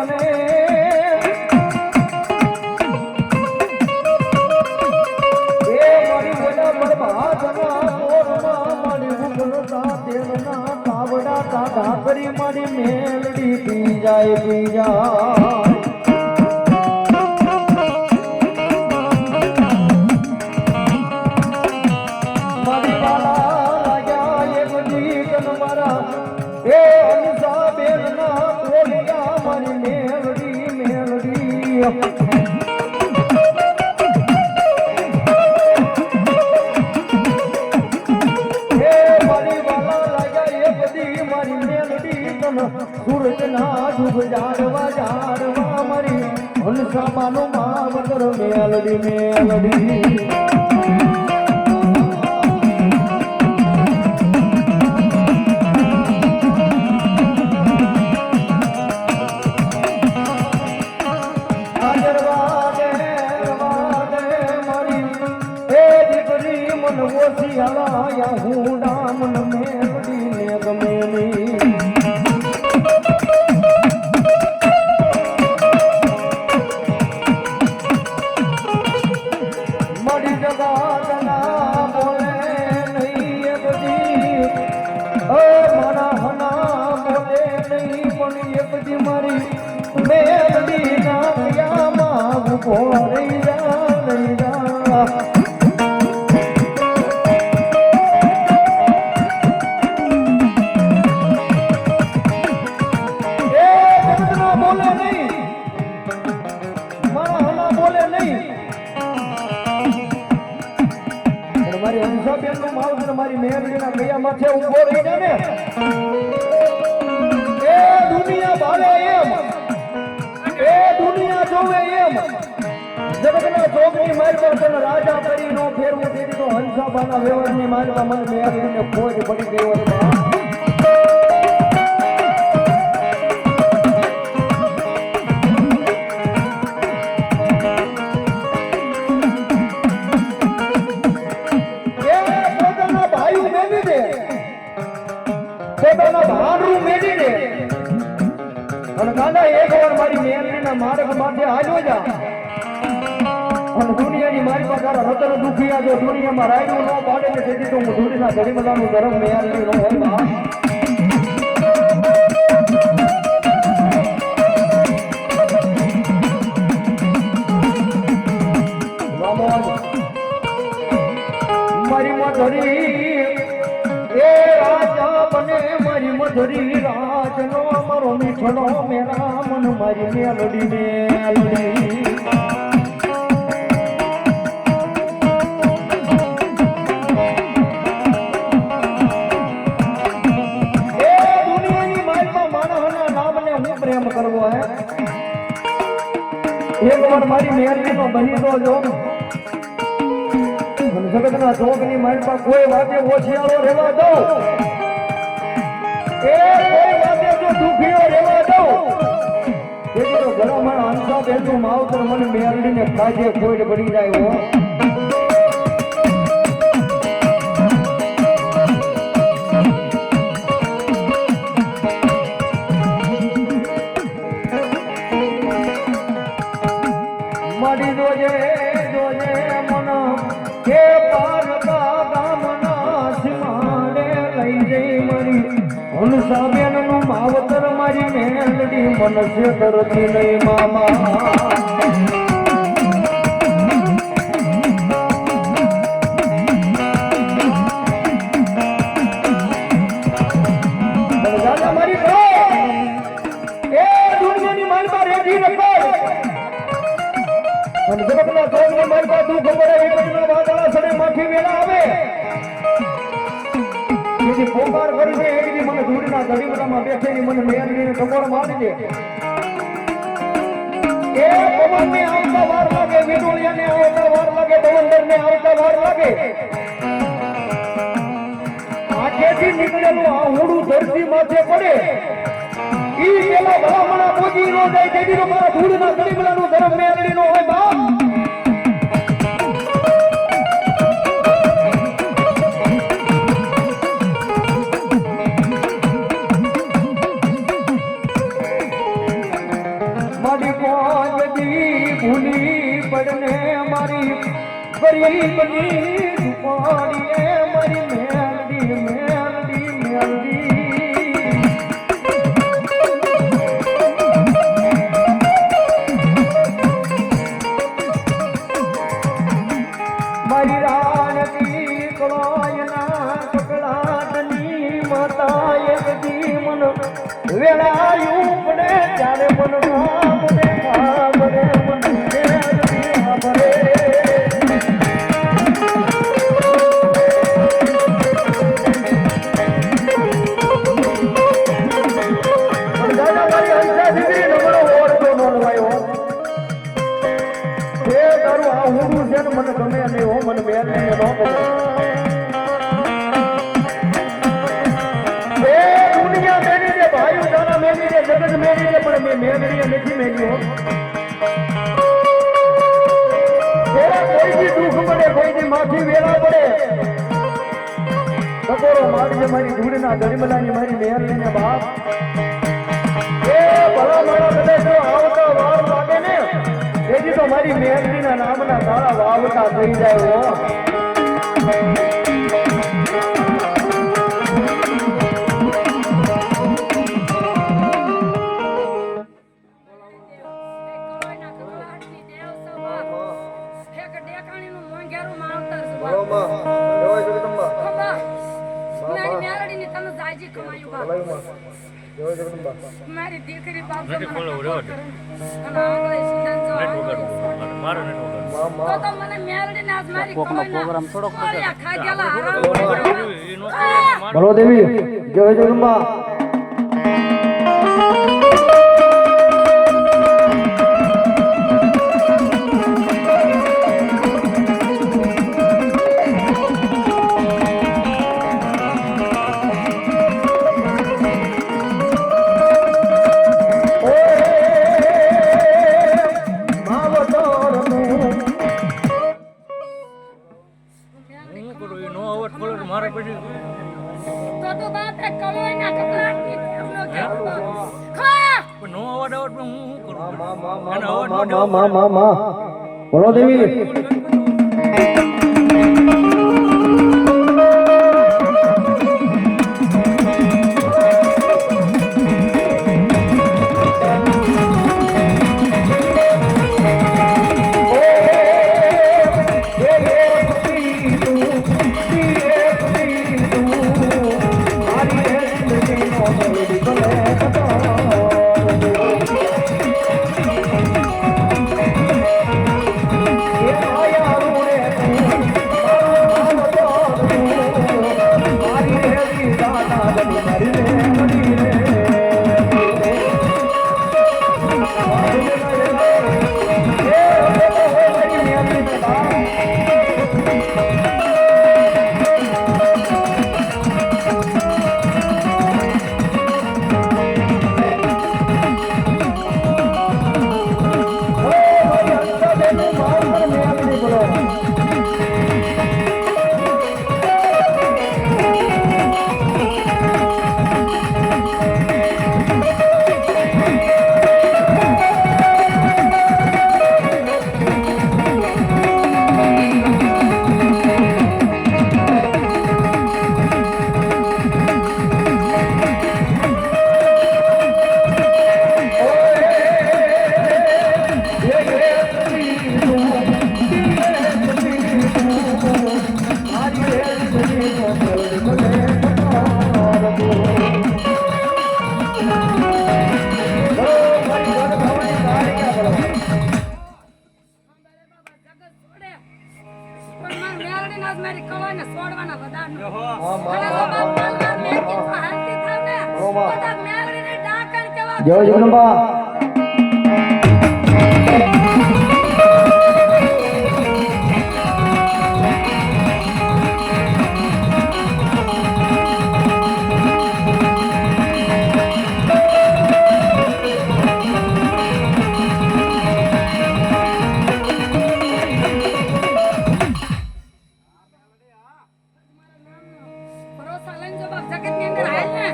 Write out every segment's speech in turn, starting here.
મને મારી બોલા બરબાદના કોરમાં મારી ઉગલતા તેલના કાવડા તાતા કરી મારી મેલડી પી જાય મારી વાલા લાગ્યા એક દીકન મારા એ અંસા બેનના કોલિયા મારી મેલડી સૂરજ ના ડૂબ જાડવા મારી હંસામાનો માવતર મેલડી મારી એ દીકરી મન ઓછી હલાયા હું ડામન મેલડી ને ગમે નહીં મેલડી ના પિયામાં ઉભો રહી જા એ જગતના બોલે નહીં મારા હના બોલે નહીં મારી હંસાબેન નું માવતર મારી મેલડી ના પિયામાં છે ઉભો રહી જા ને એ દુનિયા ભાવે એમ એ દુનિયા જોવે એમ જગતના જોગની માર પર તને રાજા કરી નો ફેરવું દીધી તો હંસાબાના વ્યવહારની મારમાં મને મેળવીને ખોજ પડી ગયો પોતાના ભાઈ મેળી દે પોતાના ભાણું મેળી દે અને દાદા એક વાર મારી મેલડીના માર્ગ માટે હાલ્યો જા અને દુનિયાની મારી પાસે રતન દુખિયા જો દુનિયામાં રાયડું ન પાડે ને તેથી તો હું ધૂળીના ગરીબલાનું ધર્મ મેલડી નો હોય બા મારી મધરી એ રાજા બને મારી મધરી રાજનો મારો મીઠડો મેરા મન મારી મેલડી એ દુનિયાની માલમાં માણસના નામને હું પ્રેમ કરવો હે એક વાર મારી મેલડી નો બની તો જો જગતના જોગની માલમાં કોઈ વાતે ઓછિયાળો રહેવા દો એ કોઈ વાતે જો દુખીઓ રહેવા દો તેથી તો ઘરમાં હંસા બેનું માવતર મને મેલડીને કાજે કોઈ પડી જાય હો મારી જોજે જોજે મન કે પારકા ગામના સીમાડે લઈ જઈ મારી હંસાબેન નું માવતર મારી મેલડી મનસે કરતી નહીં મામા મારી એ દુનિયાની માલમાં રેડી રખો અને જગતના જોગની માલમાં દુઃખ પડે એકના વાદળા સડે માથી વેલા આવે જેથી પોકાર કરી દે એની મને ધૂળના ગરીબડામાં બેઠેલી મને મેલડીને ટકોર મારી દે એ પવનને આવતા વાર લાગે વિડોળિયાને આવતા વાર લાગે પવનદરને આવતા વાર લાગે આખેથી નીકળેલું આ હોડું ધરતી માથે પડે ઈ પેલા ભલામણા પોજી નો જાય તેથી મારા ધૂળના ગરીબડાનું ધર્મ મેલડી નો હોય બાપ ભૂલી પડને મારી ગરીબની રૂપાડીએ મારી મેલડી મેલડી મેલડી મારી રાણકી કળાયના કકડાટની માતા એક દી મન વેળાયું પડે ત્યારે મન રામને ખાબરે મન મેલડી ખાબરે મને ગમે નહીં હો મને બેન ને ન ગમે એ દુનિયા મેલી રે ભાઈઓ તારા મેલી રે જગત મેલી રે પણ મે મેલી નથી મેલ્યો તેરા કોઈથી દુઃખ પડે કોઈથી માથી વેળા પડે સકોરો મારજે મારી ધૂળના ધર્મલાની મારી મેલ ને બાપ એ ભલા મારા કદે જો આવતા વાર લાગે ને તેથી તો મારી મેલડીના નામના તારા વાવતા થઈ જાય હો મારી દીકરી બાપ બોલો દેવી જય જગદંબા બોલો દેવી જય જગદંબા જગત ની અંદર હાલ ને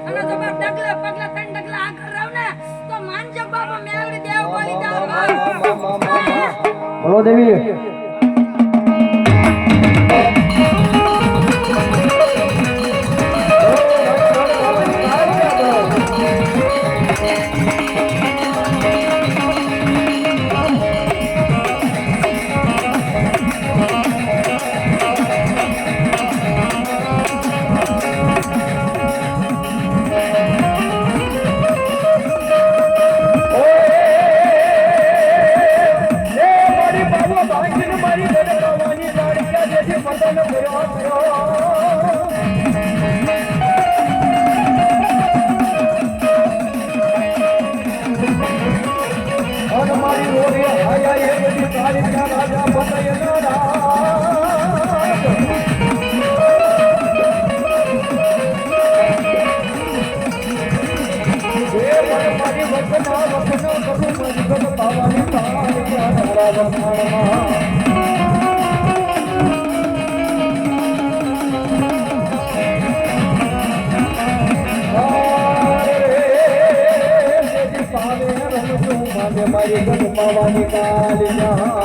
અને જો બાપ ડગલા પગલા ત્રણ ડગલા આગળ રહો ને તો માન બોલો દેવી મારી ગણપાવાની કાલિયા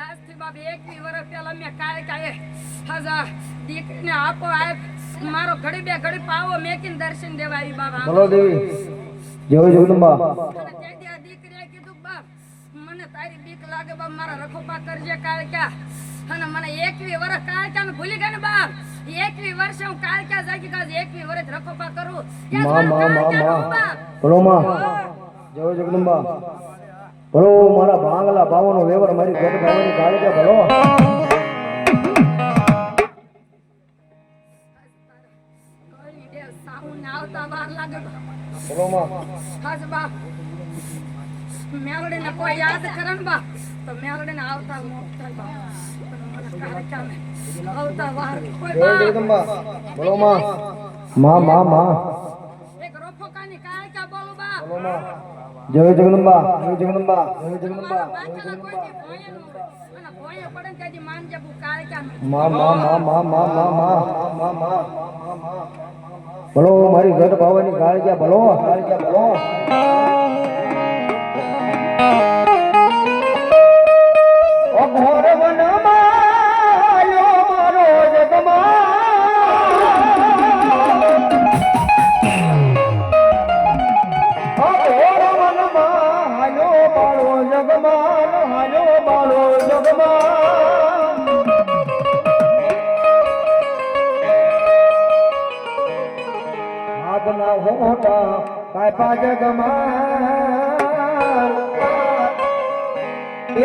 આજથી બાપ 21 વર્ષ પહેલા મેં કાળે હજા દીકરીને આપો આપ મારો ઘડી બે ઘડી પાવો મેકીને દર્શન દેવા આવી બાબા બોલો દેવી જય જગદંબા દીકરીએ કીધું બાપ મને તારી બીક લાગે બાપ મારા રખોપા કરજે કાળ ક્યાં અને મને 21 વર્ષ કાળ ક્યાં ભૂલી ગયા ને બાપ 21 વર્ષે હું કાળ ક્યાં જાગી કાજ 21 વર્ષ રખોપા કરું બોલો માં જય જગદંબા બોલો મારા ભાંગલા ભાવનો વેવર મારી ઘર ભાવની ગાળી કે બોલો બોલો માં હાજ બા મેલડીને કોઈ યાદ કરે ને બા તો મેલડીને આવતા મોકતા બા આવતા વાર કોઈ જય જગદંબા બોલો માં એક રોફોકાની કાળ કા બોલો બા બોલો માં જય જગદંબા જય જગદંબા જય જગદંબા બોલો મારી ઘર ભાવની ગાળિયા બોલો ઘોર વનમાં આયો મારો જગમાં આપના હોટા કાપા જગમાં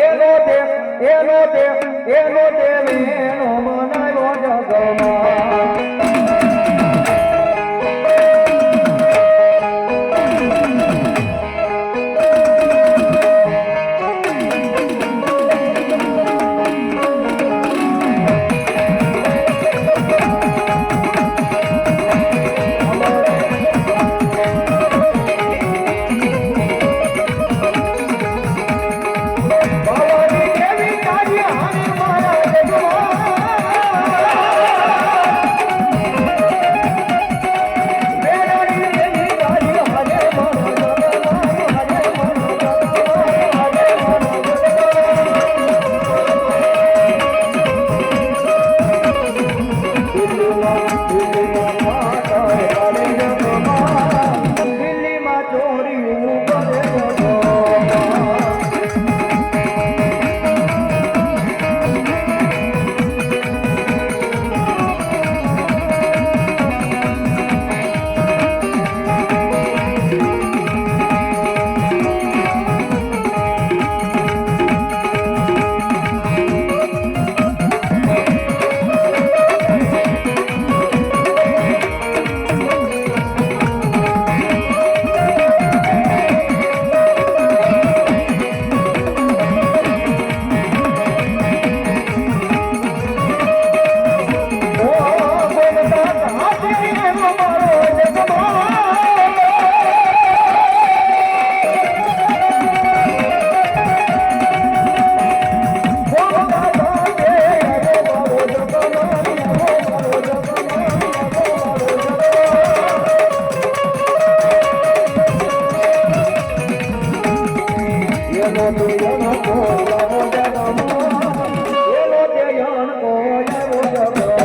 એનો દેવ એનો મનાયો જગમાં Bye. કાળ ક્યાં જાગી કાજ 21 વર્ષ કાળ ક્યાં જાગી કાજ 21 વર્ષ રખોપા કરું ક્યાં મને કાળ ક્યાં બોલો બા બોલો માં જય જગદંબા બોલો માં બોલો માં હાજ બા એનો તો યણ કો આવો જગમાં એનો તે યણ કો આવો જગમાં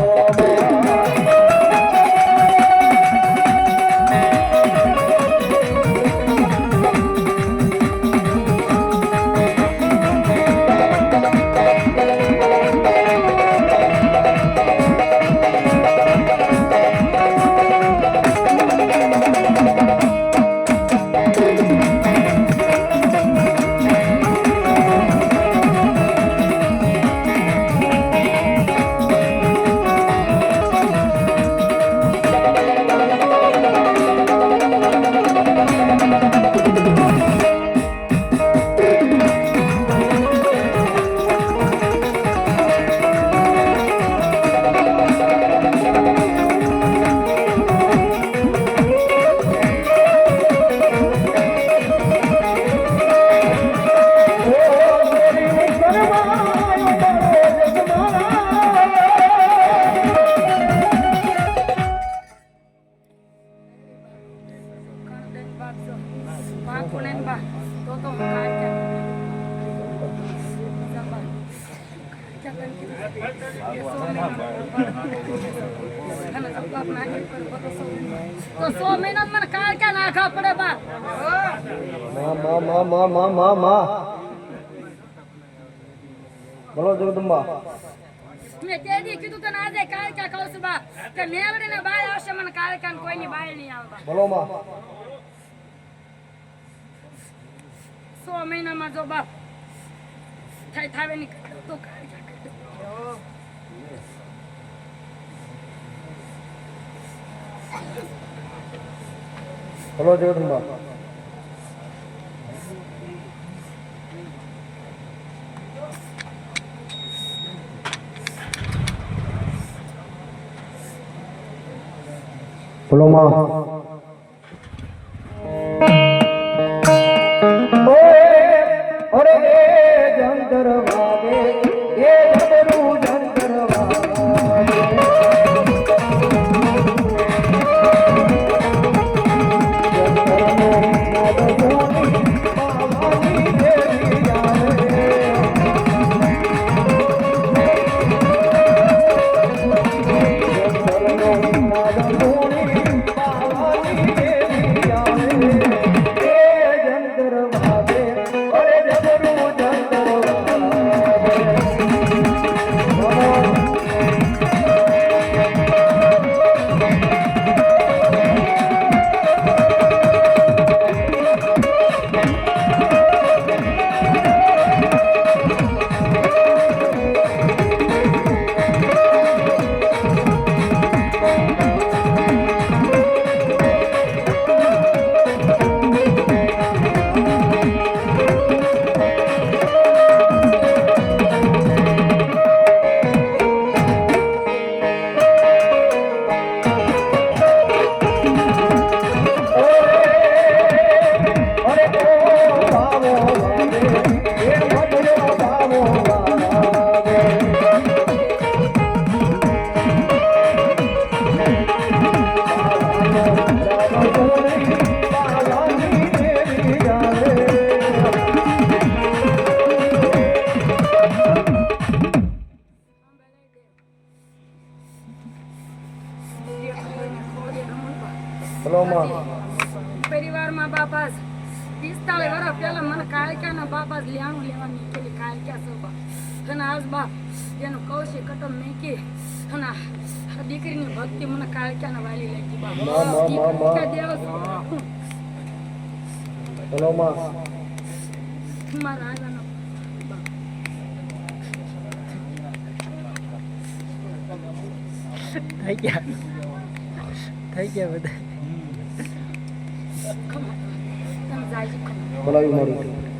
તો 100 મહિના મને કાળ ક્યાં નાખવા પડે બા માં બોલો જગદંબા મેં તે દી કીધું તને આજે કાળ ક્યાં કહું છું બા કે મેવડી ને બાય આવશે મને કાળ ક્યાં કોઈની બાય નહીં આવવા બોલો માં 100 મહિનામાં જો બાપ થાય થાવે ની તો કાળ ક્યાં બોલો જગદંબા બોલો માં ઓરે જંતર વાગે એ જબરું જંતર વાગે પરિવારમાં બાપા 45 વર્ષ પહેલા મને કાળક્યાના બાપા લેવાનું લેવા નીકળી કાળક્યા સભા અને આજ બાપ એનું કૌશિક કટમ મેકી અને આ દીકરીની ભક્તિ મને કાળક્યાના વાલી લાગી બાપ દેવ બોલો માં મારા આગળનો થઈ ગયા બધા તમે જાય બોલાવી મારું